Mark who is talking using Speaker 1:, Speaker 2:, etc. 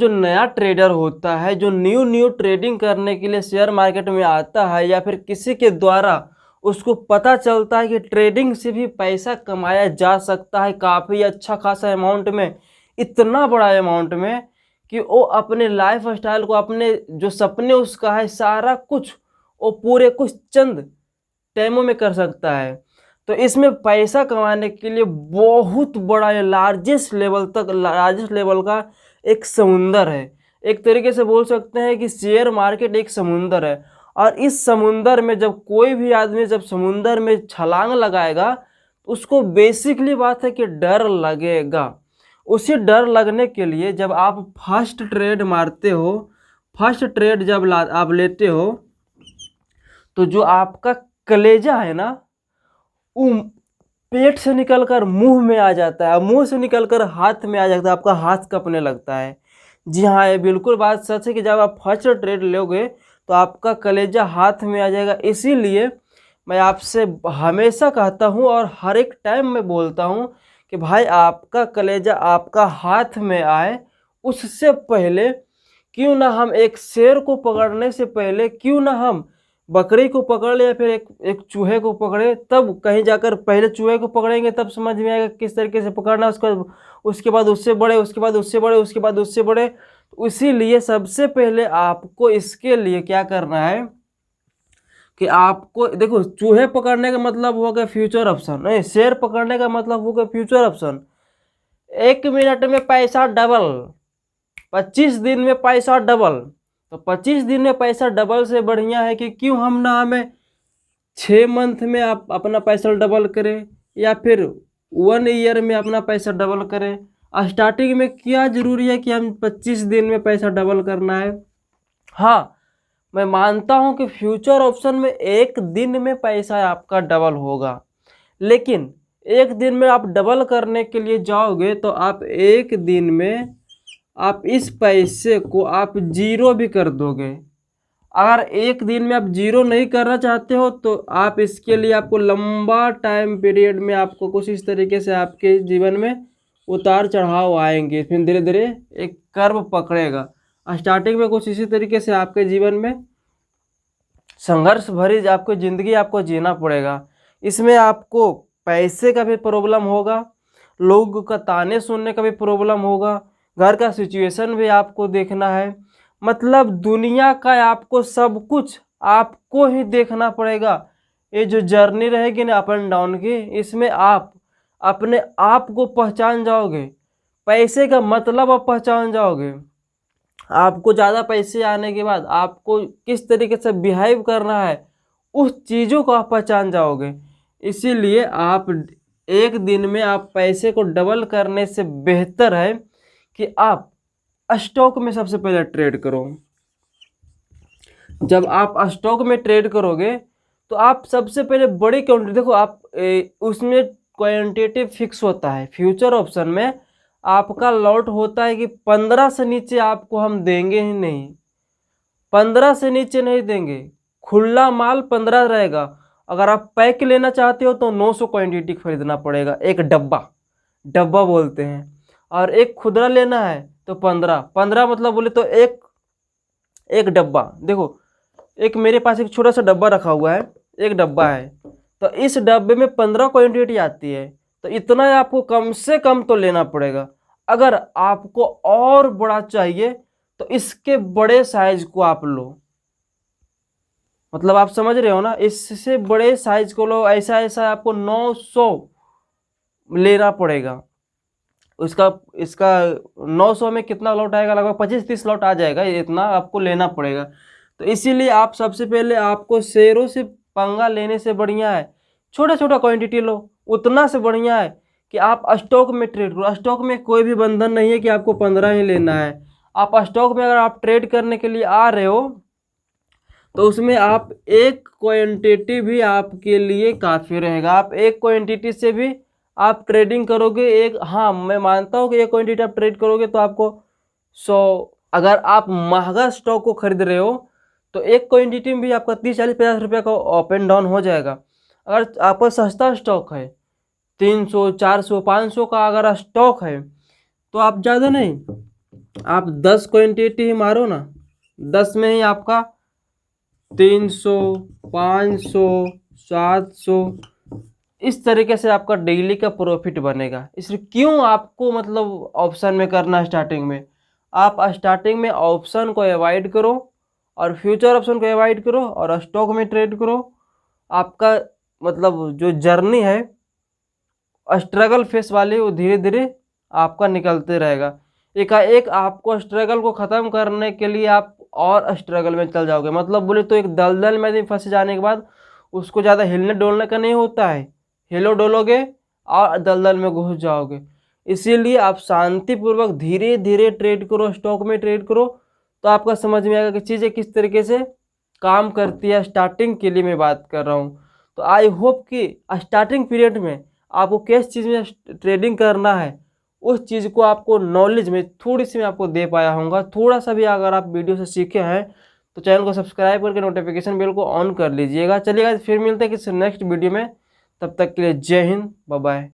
Speaker 1: जो नया ट्रेडर होता है, जो न्यू ट्रेडिंग करने के लिए शेयर मार्केट में आता है, या फिर किसी के द्वारा उसको पता चलता है कि ट्रेडिंग से भी पैसा कमाया जा सकता है काफ़ी अच्छा खासा अमाउंट में, इतना बड़ा अमाउंट में कि वो अपने लाइफ स्टाइल को, अपने जो सपने उसका है, सारा कुछ वो पूरे कुछ चंद टाइमों में कर सकता है। तो इसमें पैसा कमाने के लिए बहुत बड़ा, लार्जेस्ट लेवल का एक समुंदर है। एक तरीके से बोल सकते हैं कि शेयर मार्केट एक समुंदर है, और इस समुंदर में जब कोई भी आदमी जब समुंदर में छलांग लगाएगा तो उसको बेसिकली बात है कि डर लगेगा। उसी डर लगने के लिए जब आप फर्स्ट ट्रेड मारते हो, फर्स्ट ट्रेड जब आप लेते हो, तो जो आपका कलेजा है ना, वो पेट से निकलकर मुंह में आ जाता है, मुंह से निकलकर हाथ में आ जाता है, आपका हाथ कँपने लगता है। जी हाँ, ये बिल्कुल बात सच है कि जब आप फर्स्ट ट्रेड लोगे तो आपका कलेजा हाथ में आ जाएगा। इसीलिए मैं आपसे हमेशा कहता हूँ और हर एक टाइम में बोलता हूँ कि भाई आपका कलेजा आपका हाथ में आए, उससे पहले क्यों ना हम एक शेर को पकड़ने से पहले क्यों ना हम बकरी को पकड़ ले, या फिर एक चूहे को पकड़े, तब कहीं जाकर पहले चूहे को पकड़ेंगे तब समझ में आएगा किस तरीके से पकड़ना, उसके बाद उससे बड़े, उसके बाद उससे बड़े, उसके बाद उससे बड़े। इसीलिए सबसे पहले आपको इसके लिए क्या करना है कि आपको देखो, चूहे पकड़ने का मतलब हो गया फ्यूचर ऑप्शन, नहीं, शेर पकड़ने का मतलब हो गया फ्यूचर ऑप्शन। 1 मिनट में पैसा डबल, 25 दिन में पैसा डबल। तो 25 दिन में पैसा डबल से बढ़िया है कि क्यों हम ना हमें 6 मंथ में आप अपना पैसा डबल करें, या फिर 1 ईयर में अपना पैसा डबल करें। स्टार्टिंग में क्या ज़रूरी है कि हम 25 दिन में पैसा डबल करना है। हाँ, मैं मानता हूँ कि फ्यूचर ऑप्शन में 1 दिन में पैसा आपका डबल होगा, लेकिन 1 दिन में आप डबल करने के लिए जाओगे तो आप 1 दिन में आप इस पैसे को आप जीरो भी कर दोगे। अगर 1 दिन में आप जीरो नहीं करना चाहते हो तो आप इसके लिए आपको लंबा टाइम पीरियड में आपको कुछ इस तरीके से आपके जीवन में उतार चढ़ाव आएंगे, फिर धीरे धीरे एक कर्व पकड़ेगा। स्टार्टिंग में कुछ इसी तरीके से आपके जीवन में संघर्ष भरी आपको ज़िंदगी आपको जीना पड़ेगा। इसमें आपको पैसे का भी प्रॉब्लम होगा, लोगों का ताने सुनने का भी प्रॉब्लम होगा, घर का सिचुएशन भी आपको देखना है, मतलब दुनिया का आपको सब कुछ आपको ही देखना पड़ेगा। ये जो जर्नी रहेगी ना अप एंड डाउन की, इसमें आप अपने आप को पहचान जाओगे, पैसे का मतलब आप पहचान जाओगे। आपको ज़्यादा पैसे आने के बाद आपको किस तरीके से बिहेव करना है, उस चीज़ों को आप पहचान जाओगे। इसीलिए आप 1 दिन में आप पैसे को डबल करने से बेहतर है कि आप स्टॉक में सबसे पहले ट्रेड करो। जब आप स्टॉक में ट्रेड करोगे तो आप सबसे पहले बड़ी क्वांटिटी, देखो आप उसमें क्वांटिटी फिक्स होता है। फ्यूचर ऑप्शन में आपका लॉट होता है कि 15 से नीचे आपको हम देंगे ही नहीं, 15 से नीचे नहीं देंगे। खुला माल 15 रहेगा। अगर आप पैक लेना चाहते हो तो 900 क्वांटिटी खरीदना पड़ेगा, एक डब्बा बोलते हैं। और एक खुदरा लेना है तो 15 मतलब बोले तो एक डब्बा। देखो, एक मेरे पास एक छोटा सा डब्बा रखा हुआ है, एक डब्बा है, तो इस डब्बे में 15 क्वांटिटी आती है, तो इतना आपको कम से कम तो लेना पड़ेगा। अगर आपको और बड़ा चाहिए तो इसके बड़े साइज को आप लो, मतलब आप समझ रहे हो ना, इससे बड़े साइज को लो। ऐसा आपको 900 लेना पड़ेगा। इसका 900 में कितना लॉट आएगा, लगभग 25-30 लॉट आ जाएगा, इतना आपको लेना पड़ेगा। तो इसीलिए आप सबसे पहले आपको शेयरों से पंगा लेने से बढ़िया है छोटा क्वांटिटी लो, उतना से बढ़िया है कि आप स्टॉक में ट्रेड करो। स्टॉक में कोई भी बंधन नहीं है कि आपको 15 ही लेना है। आप स्टॉक में अगर आप ट्रेड करने के लिए आ रहे हो तो उसमें आप एक क्वांटिटी भी आपके लिए काफ़ी रहेगा। आप एक क्वांटिटी से भी आप ट्रेडिंग करोगे, हाँ मैं मानता हूँ कि एक क्वांटिटी आप ट्रेड करोगे तो आपको 100, अगर आप महंगा स्टॉक को खरीद रहे हो तो एक क्वांटिटी में भी आपका 30-40-50 रुपये का अप एंड डाउन हो जाएगा। अगर आपका सस्ता स्टॉक है, 300, 400, 500 का अगर स्टॉक है तो आप ज़्यादा नहीं आप 10 क्वांटिटी ही मारो ना, 10 में ही आपका 300, 500, 700 इस तरीके से आपका डेली का प्रॉफिट बनेगा। इसलिए क्यों आपको मतलब ऑप्शन में करना स्टार्टिंग में, आप स्टार्टिंग में ऑप्शन को अवॉइड करो और फ्यूचर ऑप्शन को अवॉइड करो और स्टॉक में ट्रेड करो। आपका मतलब जो जर्नी है स्ट्रगल फेस वाली वो धीरे धीरे आपका निकलते रहेगा। एकाएक आपको स्ट्रगल को ख़त्म करने के लिए आप और स्ट्रगल में चल जाओगे। मतलब बोले तो एक दलदल में भी फंसे जाने के बाद उसको ज़्यादा हिलने डोलने का नहीं होता है, हिलो डोलोगे और दलदल में घुस जाओगे। इसीलिए आप शांतिपूर्वक धीरे धीरे ट्रेड करो, स्टॉक में ट्रेड करो, तो आपका समझ में आएगा कि चीज़ें किस तरीके से काम करती है। स्टार्टिंग के लिए मैं बात कर रहा हूँ। तो आई होप कि स्टार्टिंग पीरियड में आपको किस चीज़ में ट्रेडिंग करना है उस चीज़ को आपको नॉलेज में थोड़ी सी मैं आपको दे पाया हूँगा। थोड़ा सा भी अगर आप वीडियो से सीखे हैं तो चैनल को सब्सक्राइब करके नोटिफिकेशन बेल को ऑन कर लीजिएगा। चलिएगा फिर मिलते हैं किसी नेक्स्ट वीडियो में, तब तक के लिए जय हिंद, बाय बाय।